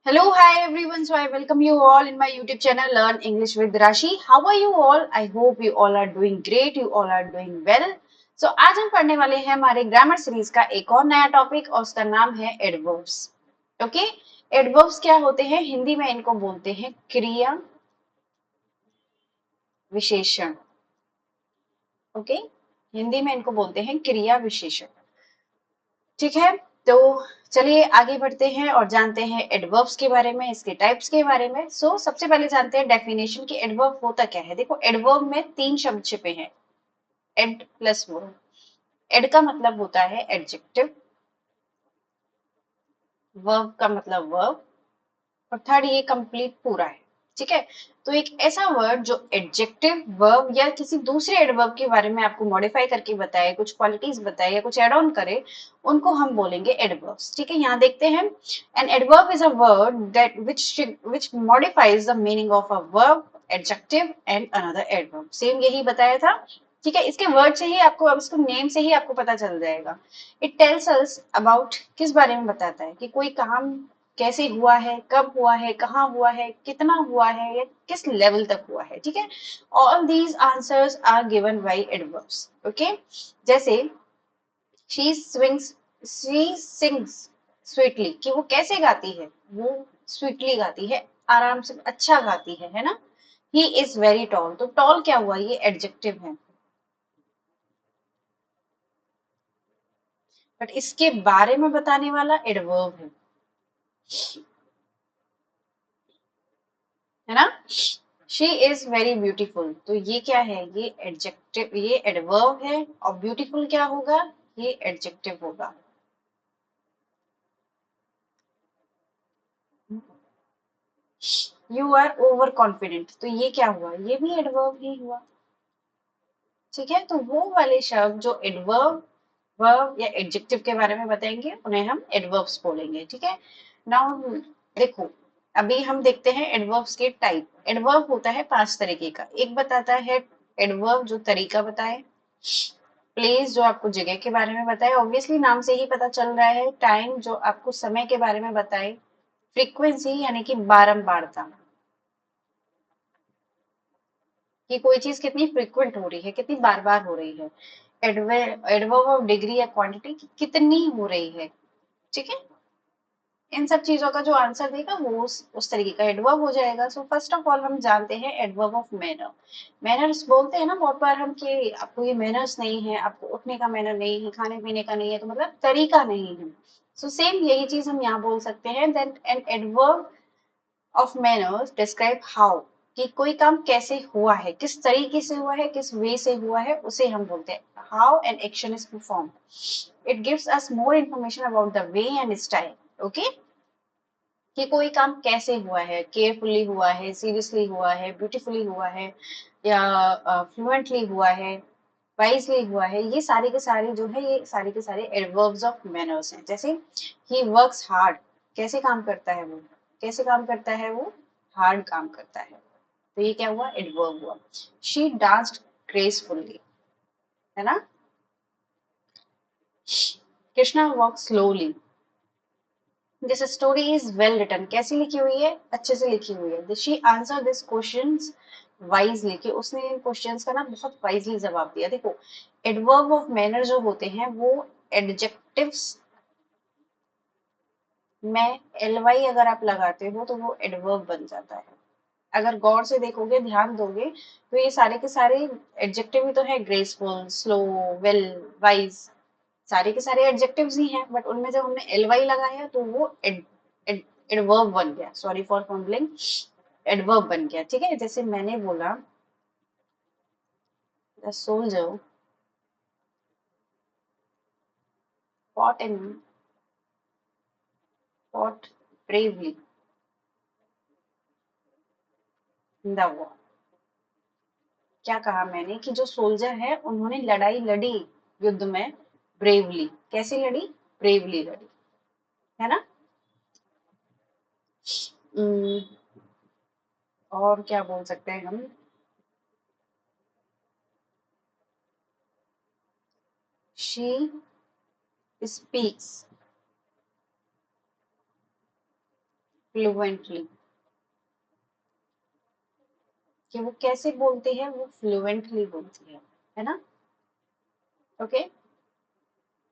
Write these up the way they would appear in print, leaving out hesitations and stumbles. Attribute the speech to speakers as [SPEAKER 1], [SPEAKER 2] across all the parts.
[SPEAKER 1] Hello, hi everyone. So I welcome you all in my YouTube channel Learn English with Rashi. How are you all? I hope you all are doing great. You all are doing well. So आज हम पढ़ने वाले हैं हमारे grammar series का एक और नया टॉपिक और उसका नाम है एडवर्ब्स. ओके, एडवर्ब्स क्या होते हैं? हिंदी में इनको बोलते हैं क्रिया विशेषण. ओके, हिंदी में इनको बोलते हैं क्रिया विशेषण. ठीक है, तो चलिए आगे बढ़ते हैं और जानते हैं एडवर्ब्स के बारे में, इसके टाइप्स के बारे में. सबसे पहले जानते हैं डेफिनेशन की एडवर्ब होता क्या है. देखो, एडवर्ब में तीन शब्द छिपे हैं, एड प्लस वर्ब. एड का मतलब होता है एडजेक्टिव, वर्ब का मतलब वर्ब, और थर्ड ये कंप्लीट पूरा है. ठीक है, तो एक ऐसा वर्ड जो एडजेक्टिव, वर्ब या किसी दूसरे एडवर्ब के बारे में आपको मॉडिफाई करके बताए, कुछ क्वालिटीज बताए या कुछ एड ऑन करे, उनको हम बोलेंगे एडवर्ब्स. ठीक है, यहाँ देखते हैं. An adverb is a word that which modifies the meaning of a verb, adjective and another adverb. Same यही बताया था. ठीक है, इसके वर्ड से ही आपको, अब इसको नेम से ही आपको पता चल जाएगा. इट टेल्स अस अबाउट, किस बारे में बताता है कि कोई काम कैसे हुआ है, कब हुआ है, कहाँ हुआ है, कितना हुआ है या किस लेवल तक हुआ है. ठीक है, all these answers are given by adverbs. Okay, जैसे she swings, she sings sweetly, कि वो कैसे गाती है, वो स्वीटली गाती है, आराम से अच्छा गाती है ना. ही इज वेरी टॉल, तो टॉल क्या हुआ, ये एडजेक्टिव है, बट इसके बारे में बताने वाला एडवर्ब है ना. शी इज वेरी ब्यूटीफुल, तो ये क्या है, ये एडजेक्टिव, ये एडवर्ब है. और ब्यूटीफुल क्या होगा, ये एडजेक्टिव होगा. यू आर ओवर कॉन्फिडेंट, तो ये क्या हुआ, ये भी एडवर्ब ही हुआ. ठीक है, तो वो वाले शब्द जो एडवर्ब, वर्ब या एडजेक्टिव के बारे में बताएंगे उन्हें हम एडवर्ब्स बोलेंगे. ठीक है, नाउ देखो, अभी हम देखते हैं एडवर्ब्स के टाइप. एडवर्ब होता है पांच तरीके का. एक बताता है एडवर्ब जो तरीका बताए, प्लेस जो आपको जगह के बारे में बताए, ऑब्वियसली नाम से ही पता चल रहा है. टाइम जो आपको समय के बारे में बताए, फ्रीक्वेंसी यानी कि बारंबारता, कि कोई चीज कितनी फ्रीक्वेंट हो रही है, कितनी बार बार हो रही है. एडवर्ब ऑफ डिग्री या क्वांटिटी, कितनी हो रही है. ठीक है, इन सब चीजों का जो आंसर देगा वो उस तरीके का एडवर्ब हो जाएगा. सो फर्स्ट ऑफ ऑल हम जानते हैं एडवर्ब ऑफ मैनर. मैनर्स बोलते हैं ना बहुत बार हम कि आपको ये मैनर्स नहीं है, आपको उठने का मैनर नहीं है, खाने पीने का नहीं है, तो मतलब तरीका नहीं है. सेम यही चीज हम यहाँ बोल सकते हैं. Then an adverb of manners describe how, कि कोई काम कैसे हुआ है, किस तरीके से हुआ है, किस वे से हुआ है, उसे हम बोलते हैं how an action is perform. It gives us more information about the way and style. Okay, कि कोई काम कैसे हुआ है, केयरफुली हुआ है, सीरियसली हुआ है, ब्यूटीफुली हुआ है, या फ्लुएंटली हुआ है, वाइजली हुआ है. ये सारे के सारे जो है, ये सारे के सारे एडवर्ब्स ऑफ मैनर्स हैं. जैसे ही वर्क्स हार्ड, कैसे काम करता है वो, कैसे काम करता है वो, हार्ड काम करता है, तो ये क्या हुआ, एडवर्ब हुआ. शी डांस्ड ग्रेसफुली, है ना. Krishna walk slowly. This story is well written, कैसी लिखी हुई है, अच्छे से लिखी हुई है. She answer this questions wisely, कि उसने इन क्वेश्चंस का ना बहुत वाइजली जवाब दिया. देखो, एडवर्ब ऑफ मैनर जो होते हैं वो एडजेक्टिव्स में एल वाई अगर आप लगाते हो तो वो एडवर्ब बन जाता है. अगर गौर से देखोगे, ध्यान दोगे, तो ये सारे के सारे एडजेक्टिव ही तो है. ग्रेसफुल, स्लो, वेल, वाइज, सारे के सारे एडजेक्टिव्स ही हैं, बट उनमें जब हमने एल वाई लगाया तो वो एडवर्ब बन गया. सॉरी फॉर फॉम्बलिंग, एडवर्ब बन गया. ठीक है, जैसे मैंने बोला the soldier fought in fought bravely in the war. क्या कहा मैंने, कि जो सोल्जर है उन्होंने लड़ाई लड़ी युद्ध में, ब्रेवली, कैसे लड़ी, ब्रेवली लड़ी, है ना. उम, और क्या बोल सकते हैं हम. शी स्पीक्स फ्लुएंटली, कि वो कैसे बोलते हैं, वो फ्लुएंटली बोलती है ना। ओके।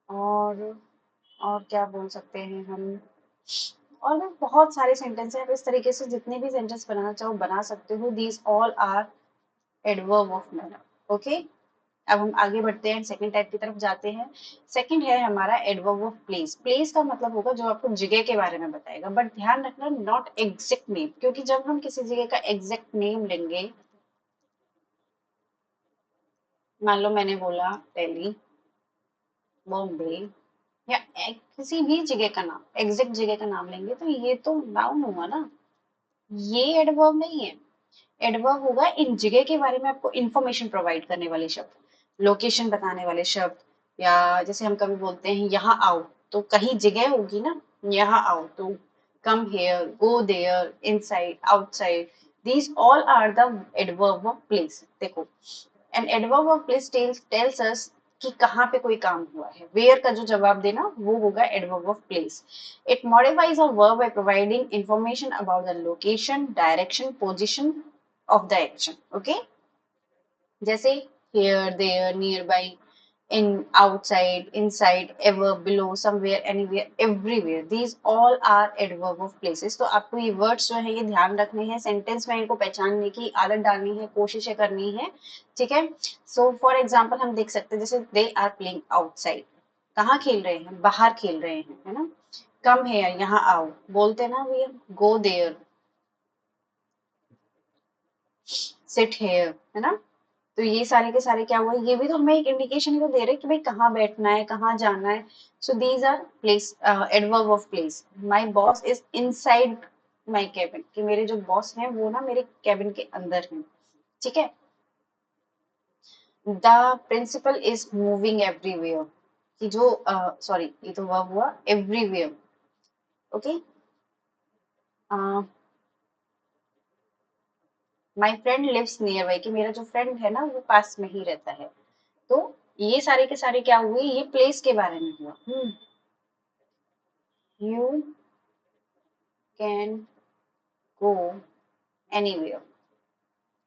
[SPEAKER 1] और और क्या बोल सकते हैं हम, और भी बहुत सारे सेंटेंस हैं, आप इस तरीके से जितने भी सेंटेंस बनाना चाहो बना सकते हो। These all are adverb of manner. Okay. अब हम आगे बढ़ते हैं, सेकंड टाइप की तरफ जाते हैं। सेकंड है हमारा एडवर्ब ऑफ प्लेस। प्लेस का मतलब होगा जो आपको जगह के बारे में बताएगा, बट ध्यान रखना नॉट एग्जैक्ट नेम, क्योंकि जब हम किसी जगह का एग्जैक्ट नेम लेंगे, मान लो मैंने बोला दिल्ली, बॉम्बे, या किसी भी जगह का नाम, एग्जैक्ट जगह का नाम लेंगे तो ये तो नाउन हुआ ना, ये एडवर्ब नहीं है। एडवर्ब होगा इन जगह के बारे में आपको इंफॉर्मेशन प्रोवाइड करने वाले शब्द, लोकेशन बताने वाले शब्द, या जैसे हम कभी बोलते हैं यहाँ आओ, तो कहीं जगह होगी ना, यहाँ आओ तो come here, go there, inside, outside, these all are the adverb of place. देखो, an adverb of place tells us कि कहाँ पे कोई काम हुआ है। वेयर का जो जवाब देना वो होगा adverb of place. It modifies a verb by providing information about the location, direction, position of the action. Okay. जैसे here, there, nearby, in, outside, inside, ever, below, somewhere, anywhere, everywhere, these all are adverb of places। तो आपको ये words जो है ये ध्यान रखने हैं, सेंटेंस में इनको पहचानने की आदत डालनी है, कोशिशें करनी है। ठीक है। सो फॉर एग्जाम्पल हम देख सकते हैं, जैसे दे आर प्लेइंग आउटसाइड, कहाँ खेल रहे हैं, बाहर खेल रहे हैं, है ना। कम हेयर, यहाँ आओ, बोलते ना भैया, गो देयर, सिट हेयर, है ना। तो ये सारे के सारे क्या हुआ, ये भी तो हमें एक इंडिकेशन तो दे रहे हैं कि भाई कहाँ बैठना है, कहाँ जाना है। So these are place, adverb of place. My boss is inside my cabin, कि मेरे जो बॉस हैं वो ना मेरे कैबिन के अंदर हैं। ठीक है। The principal is moving everywhere, कि जो सॉरी ये तो वर्ब हुआ, everywhere. Okay. My friend lives nearby, कि मेरा जो फ्रेंड है ना वो पास में ही रहता है। तो ये सारे के सारे क्या हुए, ये प्लेस के बारे में हुआ। You can go anywhere.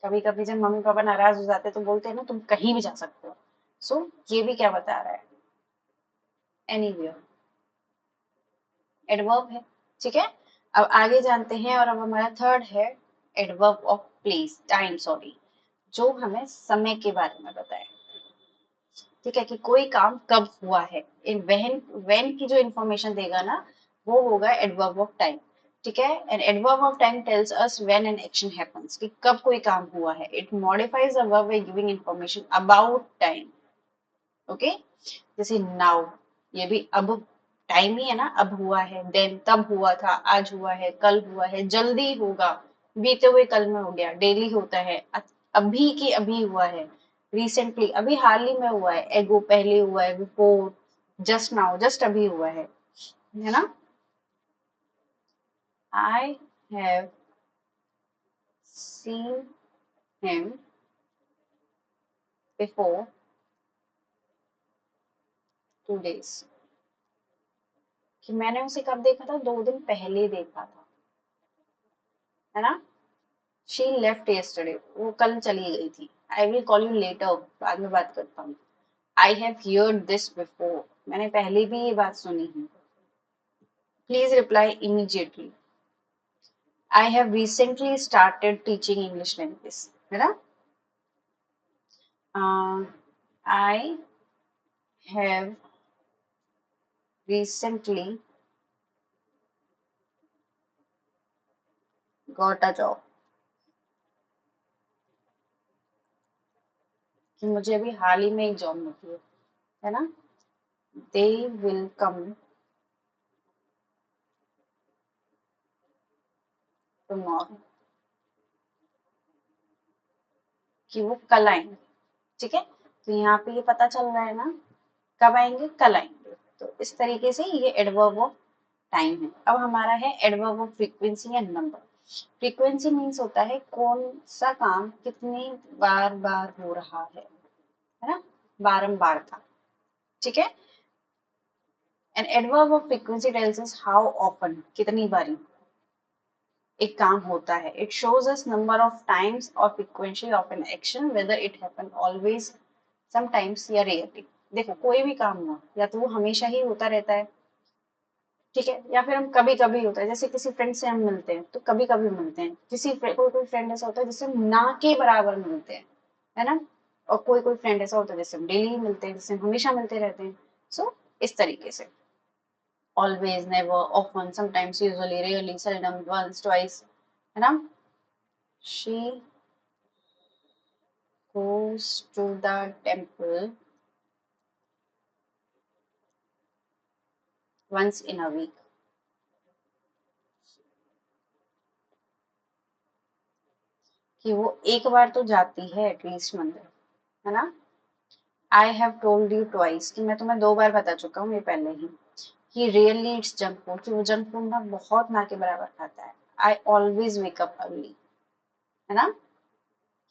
[SPEAKER 1] कभी कभी जब मम्मी पापा नाराज हो जाते हैं तो बोलते हैं ना तुम कहीं भी जा सकते हो। सो ये भी क्या बता रहा है, एनीवेयर, एडवर्ब है। ठीक है। अब आगे जानते हैं, और अब हमारा थर्ड है adverb of place, time, sorry, जो हमें समय के बारे में बताए। ठीक है, कि कोई काम कब हुआ है, इन व्हेन की जो इंफॉर्मेशन देगा ना वो होगा एडवर्ब ऑफ टाइम। ठीक है। And adverb of time tells us when an action happens, कि कब कोई काम हुआ है। It modifies a verb by giving information about time. Okay. जैसे नाउ, ये भी अब टाइम ही है ना, अब हुआ है। देन तब हुआ था, आज हुआ है, कल हुआ है, जल्दी होगा, बीते हुए कल में हो गया, डेली होता है, अभी की अभी हुआ है, रिसेंटली अभी हाल ही में हुआ है, एगो पहले हुआ है, बिफोर, जस्ट नाउ जस्ट अभी हुआ है ना। I have seen him before 2 days, कि मैंने उसे कब देखा था, 2 दिन पहले देखा था, है ना। शी लेफ्ट yesterday, वो कल चली गई थी। I will call you later, बाद में बात करता हूँ। I have heard this before, मैंने पहले भी ये बात सुनी है। Please reply immediately. I have recently started teaching English language, है ना। I have recently got a job, कि मुझे अभी हाल ही में एक जॉब मिली है ना। दे विल कम टुमारो, कि वो कल आएंगे। ठीक है। तो यहाँ पे ये पता चल रहा है ना, कब आएंगे, कल आएंगे। तो इस तरीके से ये एडवर्ब ऑफ टाइम है। अब हमारा है adverb of frequency and number. Frequency means होता है कौन सा काम कितनी बार बार हो रहा है ना, बारंबार का। ठीक है। An adverb of frequency tells us how often, कितनी बारी। एक काम होता है। It shows us number of times और frequency of an action whether it happen always, sometimes या रेयरली। देखो कोई भी काम हुआ या तो वो हमेशा ही होता रहता है, ठीक है, या फिर हम कभी कभी होता है। जैसे किसी फ्रेंड से हम मिलते हैं तो कभी कभी मिलते हैं, कोई कोई फ्रेंड ऐसा होता है जिससे हम ना के बराबर मिलते हैं, है ना। और कोई कोई फ्रेंड ऐसा होता है जिससे हम डेली मिलते हैं, जिससे हम हमेशा मिलते रहते हैं। सो इस तरीके से always, never, often, sometimes, usually, rarely, seldom, once, twice, है ना। She goes to the temple once in a week, कि वो एक बार तो जाती है एटलीस्ट मंदिर, है ना। I have told you twice, कि मैं तुम्हें 2 बार बता चुका हूँ ये पहले ही, कि रियली इट्स जंक फूड, कि वो जंक फूड ना बहुत ना के बराबर खाता है। I always wake up early, है ना।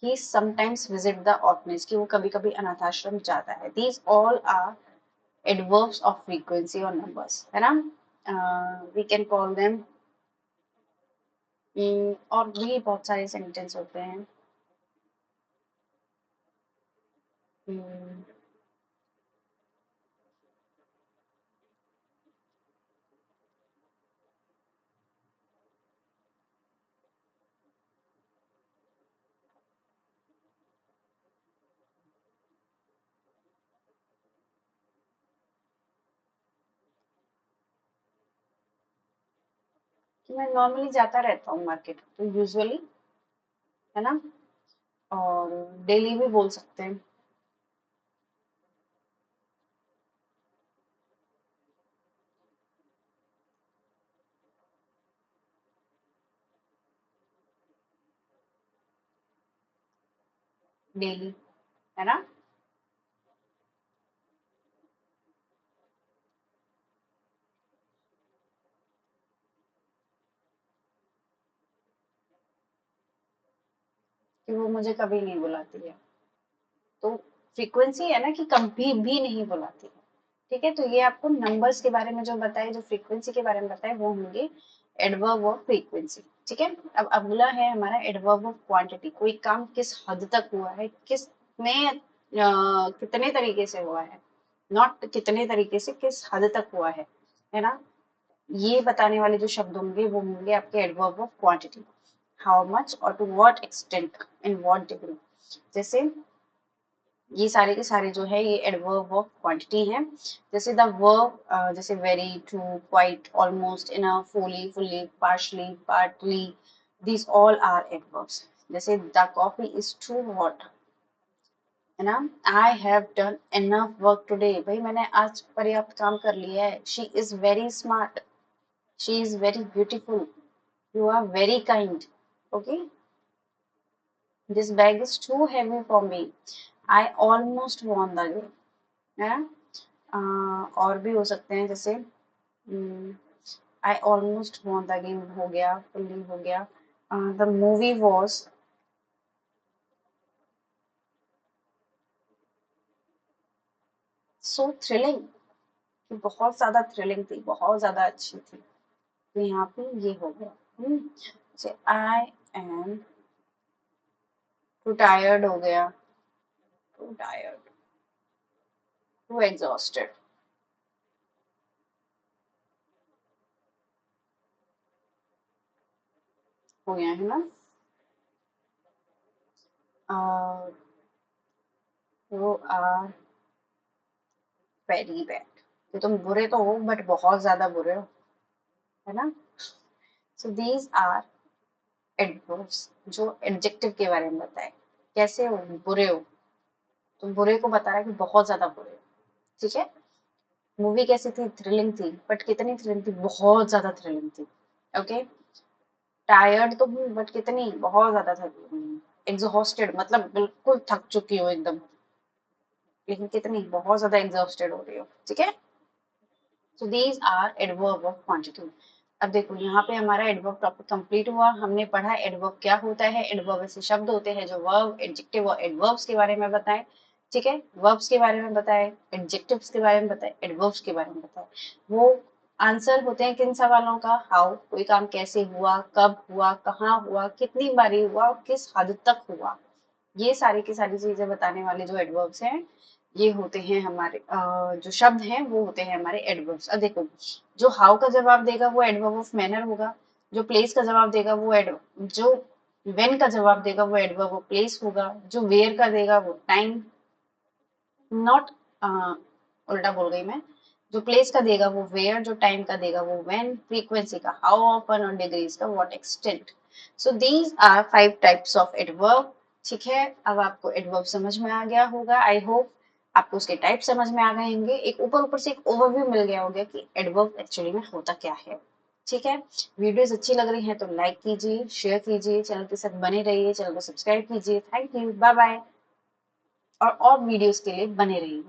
[SPEAKER 1] He sometimes visit the orphanage, कि वो कभी कभी अनाथाश्रम जाता है। These all are adverbs of frequency और नंबर्स, है ना। वी कैन कॉल देम, और भी बहुत सारे सेंटेंस होते हैं। हम्म, कि मैं नॉर्मली जाता रहता हूँ मार्केट, तो यूजुअली, है ना। और डेली भी बोल सकते हैं। डेली, है ना। कि वो मुझे कभी नहीं बुलाती है, तो फ्रीक्वेंसी है ना कि कभी भी नहीं बुलाती है। ठीक है, तो ये आपको नंबर्स के बारे में जो बताए, जो फ्रीक्वेंसी के बारे में बताए, वो होंगे एडवर्ब ऑफ फ्रीक्वेंसी। ठीक है, अब अगला है हमारा एडवर्ब ऑफ क्वांटिटी। कोई काम किस हद तक हुआ है, कितने तरीके से हुआ है, नॉट कितने तरीके से, किस हद तक हुआ है ना। ये बताने वाले जो शब्द होंगे वो होंगे आपके adverb of quantity. How much और to what extent, in what degree. जैसे ये सारे के सारे जो है ये एडवर्ब ऑफ क्वांटिटी हैं। जैसे द वर्ब, जैसे very, true, quite, almost, enough, fully, partially, partly, these all are adverbs. जैसे the coffee is too hot, है ना। I have done enough work today, भाई मैंने आज पर्याप्त काम कर लिया है। She is very smart, she is very beautiful, you are very kind. Okay, this bag is too heavy for me. I almost won the game. है ना। और भी हो सकते हैं, जैसे I almost won the game हो गया, फुल्ली हो गया। The movie was so thrilling, बहुत ज्यादा थ्रिलिंग थी, बहुत ज्यादा अच्छी थी। तो यहाँ पे ये हो गया। जैसे आई एम टू टायर्ड हो गया, टू टायर्ड, टू एग्जॉस्टेड हो गया, है ना। uh, वो आर वेरी बैड, कि तुम बुरे तो हो बट बहुत ज्यादा बुरे हो, है ना। सो दीज आर एडवर्ब्स जो एडजेक्टिव के बारे में बताए। कैसे हो, बुरे हो, तुम बुरे को बता रहा है कि बहुत ज्यादा बुरे हो। ठीक है। मूवी कैसी थी, थ्रिलिंग थी, बट कितनी थ्रिलिंग थी, बहुत ज्यादा थ्रिलिंग थी। ओके। टायर्ड तो हूँ बट कितनी, बहुत ज्यादा थकी हूँ। एग्जॉस्टेड मतलब बिल्कुल थक चुकी हो एकदम, लेकिन कितनी, बहुत ज्यादा एग्जॉस्टेड हो रही हो। ठीक है। So these are adverb of quantity. अब देखो यहाँ पे हमारा एडवर्ब टॉपिक कंप्लीट हुआ। हमने पढ़ा एडवर्ब क्या होता है। एडवर्ब ऐसे शब्द होते हैं जो वर्ब, एडजेक्टिव और एडवर्ब्स के बारे में बताए। ठीक है, वर्ब्स के बारे में बताए, एडजेक्टिव्स के बारे में बताए, एडवर्ब्स के बारे में बताए। वो आंसर होते हैं किन सवालों का, हाउ, कोई काम कैसे हुआ, कब हुआ, कहाँ हुआ, कितनी बारी हुआ और किस हद तक हुआ, ये सारी की सारी चीजें बताने वाले जो एडवर्ब्स हैं ये होते हैं हमारे जो शब्द हैं वो होते हैं हमारे एडवर्ब्स। अब देखो, जो हाउ का जवाब देगा वो एडवर्ब ऑफ मैनर होगा, जो प्लेस का जवाब देगा वो जो व्हेन का जवाब देगा वो एडवर्ब ऑफ प्लेस होगा, जो वेयर का देगा वो टाइम, नॉट उल्टा बोल गई मैं, जो प्लेस का देगा वो वेयर, जो टाइम का देगा वो व्हेन, फ्रीक्वेंसी का हाउ ऑफन और डिग्रीज का what extent. So these are 5 types of adverb. ठीक है, अब आपको एडवर्ब समझ में आ गया होगा, आई होप आपको उसके टाइप समझ में आ गए होंगे, एक ऊपर ऊपर से एक ओवरव्यू मिल गया होगा कि एडवर्ब एक्चुअली में होता क्या है। ठीक है, वीडियोस अच्छी लग रही हैं तो लाइक कीजिए, शेयर कीजिए, चैनल के साथ बने रहिए, चैनल को सब्सक्राइब कीजिए। थैंक यू, बाय बाय, और वीडियोस के लिए बने रहिए।